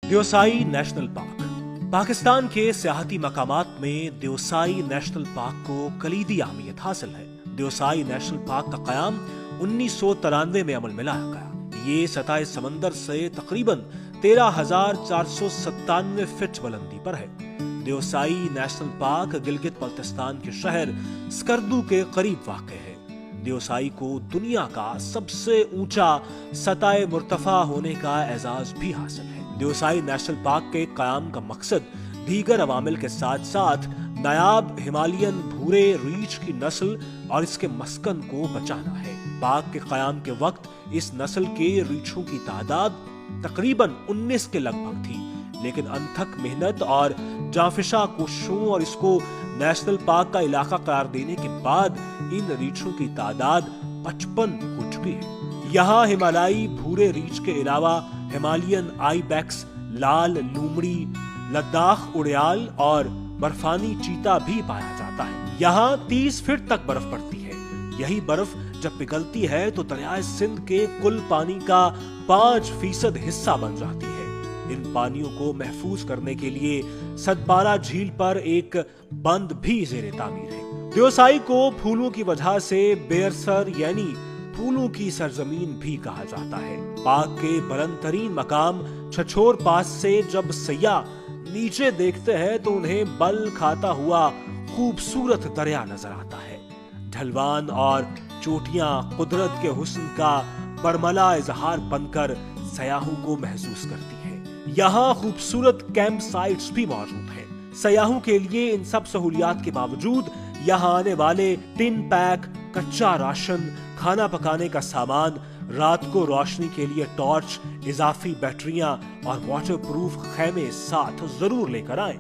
देओसाई national park Pakistan के सियाहती मकामात में देओसाई national park को कलीदी अहमियत हासिल है। देओसाई नेशनल पार्क का क़याम 1993 में अमल में लाया गया। ये सतह समंदर से तकरीबन 13,497 फीट बुलंदी पर है। देओसाई नेशनल पार्क गिलगित बल्तिस्तान के शहर स्कर्दू के करीब वाक़ है। देओसाई को दुनिया का सबसे ऊंचा सतह मुर्तफा होने का एजाज भी हासिल है। देओसाई नेशनल पार्क के क़याम का मकसद दीगर अवामिल के साथ साथ नायाब हिमालयन भूरे रीछ की नस्ल और इसके मस्कन को बचाना है। पार्क के क़याम के वक्त इस नस्ल के रीछों की तादाद तकरीबन 19 के लगभग थी, लेकिन अनथक मेहनत और जाफिशा कोशिशों और इसको नेशनल पार्क का इलाका करार देने के बाद इन रीछों की तादाद 55 हो चुकी है। यहाँ हिमालयी भूरे रीछ के अलावा हिमालयन आइबेक्स, लाल लूमड़ी, लद्दाख उड़ियाल और बर्फानी चीता भी पाया जाता है। यहाँ 30 फीट तक बर्फ पड़ती है। यही बर्फ जब पिघलती है तो दरियाए सिंध के कुल पानी का 5% हिस्सा बन जाती है। इन पानियों को महफूज करने के लिए सतपारा झील पर एक बंद भी जेरे तामीर है। देओसाई को फूलों की वजह से बेरसर यानी फूलों की सरजमीन भी कहा जाता है। पार्क के बुलंद तरीन मकाम छछोर पास से जब सैयाह नीचे देखते हैं तो उन्हें बल खाता हुआ खूबसूरत दरिया नजर आता है। ढलवान और चोटियां कुदरत के हुस्न का बरमला इजहार बनकर सयाहों को महसूस करती हैं। यहाँ खूबसूरत कैंप साइट्स भी मौजूद हैं। सयाहों के लिए इन सब सहूलियात के बावजूद यहाँ आने वाले टिन पैक, कच्चा राशन, खाना पकाने का सामान, रात को रोशनी के लिए टॉर्च, इजाफी बैटरियां और वाटर प्रूफ खैमे साथ जरूर लेकर आएं।